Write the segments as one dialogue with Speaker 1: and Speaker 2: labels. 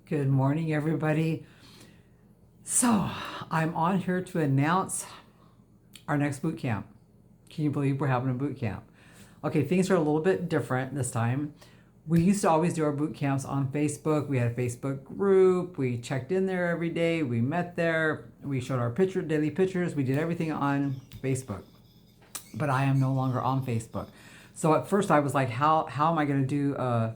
Speaker 1: Good morning, everybody. So, I'm on here to announce our next boot camp. Can you believe we're having a boot camp? Okay, things are a little bit different this time. We used to always do our boot camps on Facebook. We had a Facebook group. We checked in there every day. We met there. We showed our daily pictures. We did everything on Facebook. But I am no longer on Facebook. So at first I was like, how am I going to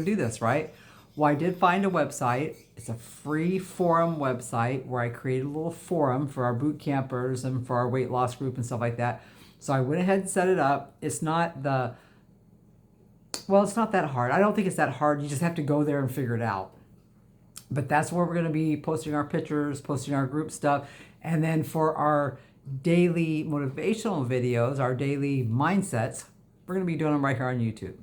Speaker 1: do this, right? Well, I did find a website. It's a free forum website where I created a little forum for our boot campers and for our weight loss group and stuff like that. So I went ahead and set it up. It's not that hard. I don't think it's that hard. You just have to go there and figure it out. But that's where we're going to be posting our pictures, posting our group stuff. And then for our daily motivational videos, our daily mindsets, we're going to be doing them right here on YouTube.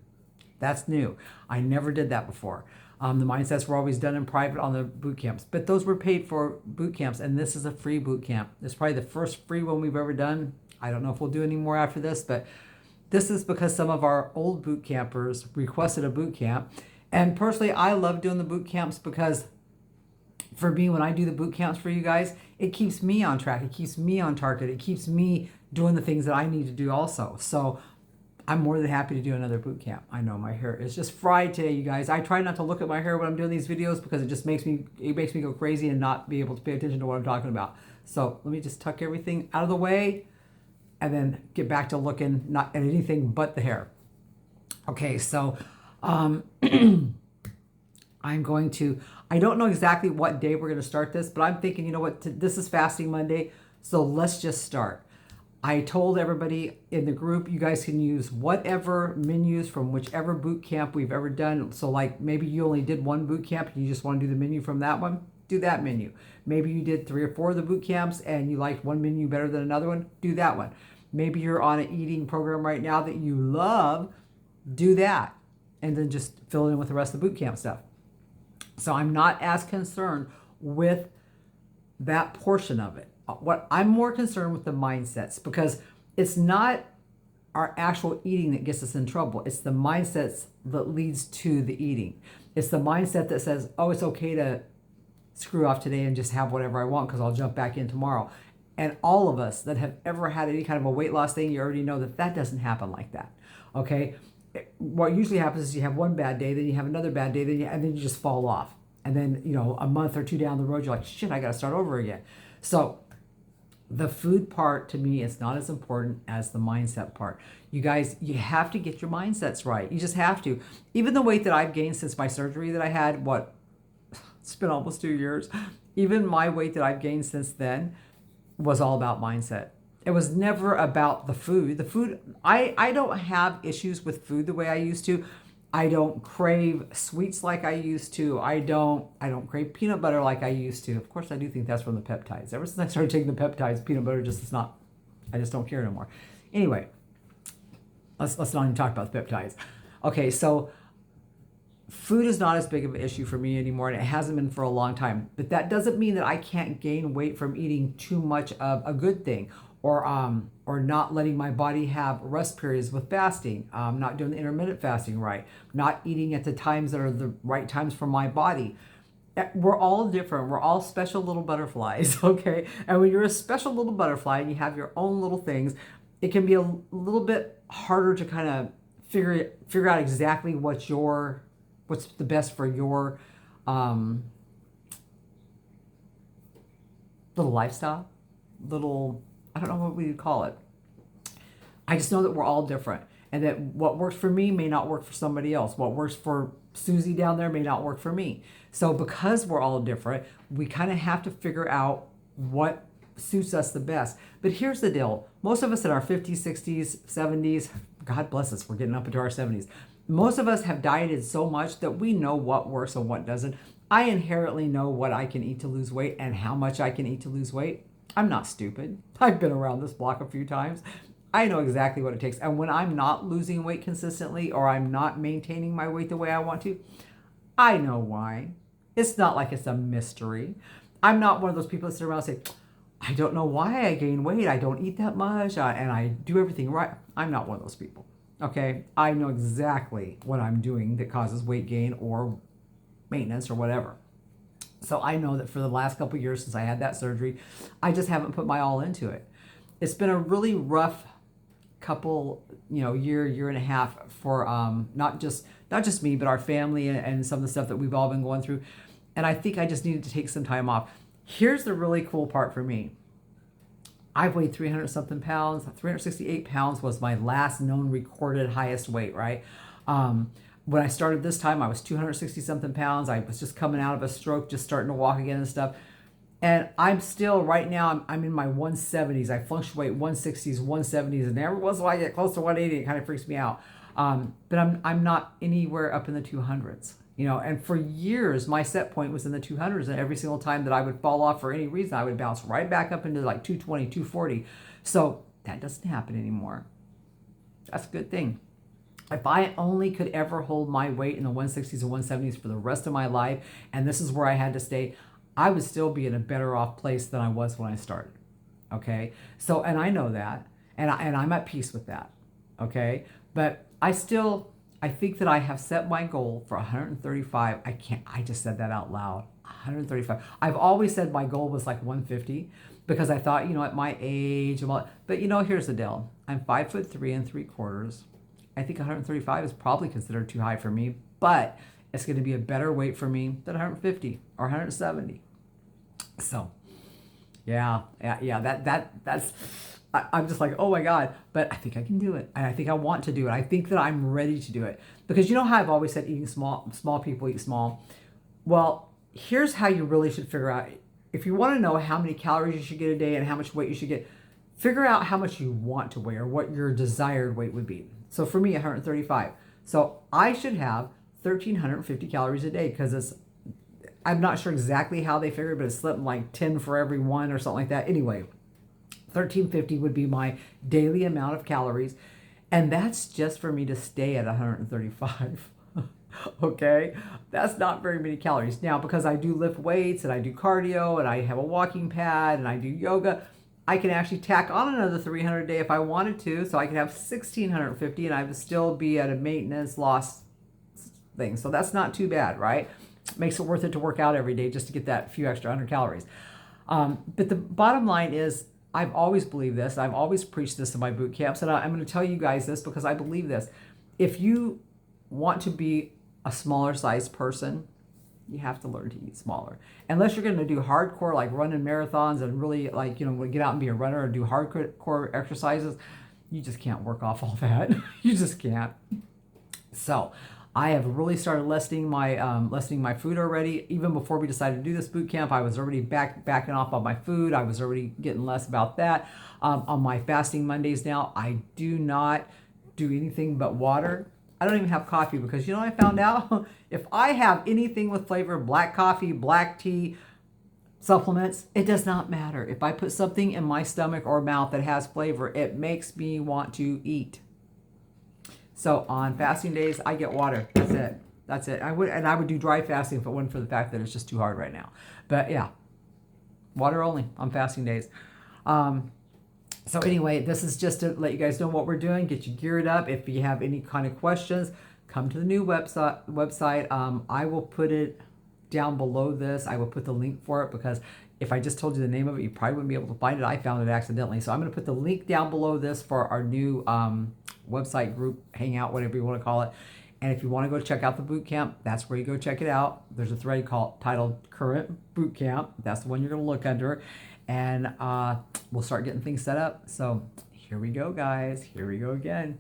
Speaker 1: That's new. I never did that before. The mindsets were always done in private on the boot camps, but those were paid for boot camps, and this is a free boot camp. It's probably the first free one we've ever done. I don't know if we'll do any more after this, but this is because some of our old boot campers requested a boot camp. And personally, I love doing the boot camps because for me, when I do the boot camps for you guys, it keeps me on track. It keeps me on target. It keeps me doing the things that I need to do also. So I'm more than happy to do another boot camp. I know my hair is just fried today, you guys. I try not to look at my hair when I'm doing these videos because it just makes me go crazy and not be able to pay attention to what I'm talking about. So let me just tuck everything out of the way and then get back to looking not at anything but the hair. Okay, so I don't know exactly what day we're going to start this, but I'm thinking, you know what, this is Fasting Monday, so let's just start. I told everybody in the group, you guys can use whatever menus from whichever boot camp we've ever done. So like maybe you only did one boot camp and you just want to do the menu from that one, do that menu. Maybe you did 3 or 4 of the boot camps and you liked one menu better than another one, do that one. Maybe you're on an eating program right now that you love, do that. And then just fill it in with the rest of the boot camp stuff. So I'm not as concerned with that portion of it. What I'm more concerned with the mindsets, because it's not our actual eating that gets us in trouble. It's the mindsets that leads to the eating. It's the mindset that says, oh, it's okay to screw off today and just have whatever I want because I'll jump back in tomorrow. And all of us that have ever had any kind of a weight loss thing, you already know that that doesn't happen like that. Okay? What usually happens is you have one bad day, then you have another bad day, and then you just fall off. And then, a month or 2 down the road, you're like, shit, I got to start over again. So the food part to me is not as important as the mindset part. You guys, you have to get your mindsets right. You just have to. Even the weight that I've gained since my surgery that I had, it's been almost 2 years. Even my weight that I've gained since then was all about mindset. It was never about the food. The food, I don't have issues with food the way I used to. I don't crave sweets like I used to. I don't crave peanut butter like I used to. Of course, I do think that's from the peptides. Ever since I started taking the peptides, peanut butter I just don't care anymore. Anyway, let's not even talk about the peptides. Okay, so food is not as big of an issue for me anymore, and it hasn't been for a long time. But that doesn't mean that I can't gain weight from eating too much of a good thing, or not letting my body have rest periods with fasting, not doing the intermittent fasting right, not eating at the times that are the right times for my body. We're all different. We're all special little butterflies, okay? And when you're a special little butterfly and you have your own little things, it can be a little bit harder to kind of figure out exactly what's the best for your little lifestyle, I don't know what we would call it. I just know that we're all different and that what works for me may not work for somebody else. What works for Susie down there may not work for me. So because we're all different, we kind of have to figure out what suits us the best. But here's the deal. Most of us in our 50s, 60s, 70s, God bless us, we're getting up into our 70s. Most of us have dieted so much that we know what works and what doesn't. I inherently know what I can eat to lose weight and how much I can eat to lose weight. I'm not stupid. I've been around this block a few times. I know exactly what it takes. And when I'm not losing weight consistently or I'm not maintaining my weight the way I want to, I know why. It's not like it's a mystery. I'm not one of those people that sit around and say, I don't know why I gain weight. I don't eat that much and I do everything right. I'm not one of those people. Okay? I know exactly what I'm doing that causes weight gain or maintenance or whatever. So I know that for the last couple of years since I had that surgery, I just haven't put my all into it. It's been a really rough couple, year and a half for not just me, but our family and some of the stuff that we've all been going through. And I think I just needed to take some time off. Here's the really cool part for me. I've weighed 300 something pounds. 368 pounds was my last known recorded highest weight, right? When I started this time, I was 260 something pounds. I was just coming out of a stroke, just starting to walk again and stuff. And I'm still, right now, I'm in my 170s. I fluctuate 160s, 170s, and every once in a while I get close to 180. It kind of freaks me out. But I'm not anywhere up in the 200s. And for years, my set point was in the 200s. And every single time that I would fall off for any reason, I would bounce right back up into like 220, 240. So that doesn't happen anymore. That's a good thing. If I only could ever hold my weight in the 160s and 170s for the rest of my life, and this is where I had to stay, I would still be in a better off place than I was when I started. Okay? So, and I know that, and I'm at peace with that. Okay? But I think that I have set my goal for 135. I just said that out loud. 135. I've always said my goal was like 150 because I thought, at my age, but here's the deal. I'm 5'3" 3/4. I think 135 is probably considered too high for me, but it's going to be a better weight for me than 150 or 170. So, yeah. That's. I'm just like, oh my God, but I think I can do it, and I think I want to do it. I think that I'm ready to do it because you know how I've always said eating small people eat small. Well, here's how you really should figure out if you want to know how many calories you should get a day and how much weight you should get. Figure out how much you want to weigh or what your desired weight would be. So for me, 135. So I should have 1,350 calories a day because I'm not sure exactly how they figure it, but it's something like 10 for every one or something like that. Anyway, 1,350 would be my daily amount of calories. And that's just for me to stay at 135. Okay? That's not very many calories. Now, because I do lift weights and I do cardio and I have a walking pad and I do yoga, I can actually tack on another 300 a day if I wanted to. So I could have 1,650 and I would still be at a maintenance loss thing. So that's not too bad, right? Makes it worth it to work out every day just to get that few extra 100 calories. But the bottom line is, I've always believed this. I've always preached this in my boot camps. And I'm going to tell you guys this because I believe this. If you want to be a smaller sized person, you have to learn to eat smaller. Unless you're going to do hardcore, like running marathons and really like, get out and be a runner and do hardcore exercises, you just can't work off all that. You just can't. So I have really started lessening my food already. Even before we decided to do this boot camp, I was already backing off on my food. I was already getting less about that. On my fasting Mondays now, I do not do anything but water. I don't even have coffee because I found out if I have anything with flavor, black coffee, black tea, supplements, it does not matter. If I put something in my stomach or mouth that has flavor, it makes me want to eat. So on fasting days, I get water. That's it. I would do dry fasting if it wasn't for the fact that it's just too hard right now. But yeah, water only on fasting days. So anyway, this is just to let you guys know what we're doing, get you geared up. If you have any kind of questions, come to the new website. I will put it down below this. I will put the link for it because if I just told you the name of it, you probably wouldn't be able to find it. I found it accidentally. So I'm going to put the link down below this for our new website group, hangout, whatever you want to call it. And if you want to go check out the boot camp, that's where you go check it out. There's a thread titled Current Boot Camp. That's the one you're going to look under. And we'll start getting things set up. So here we go, guys. Here we go again.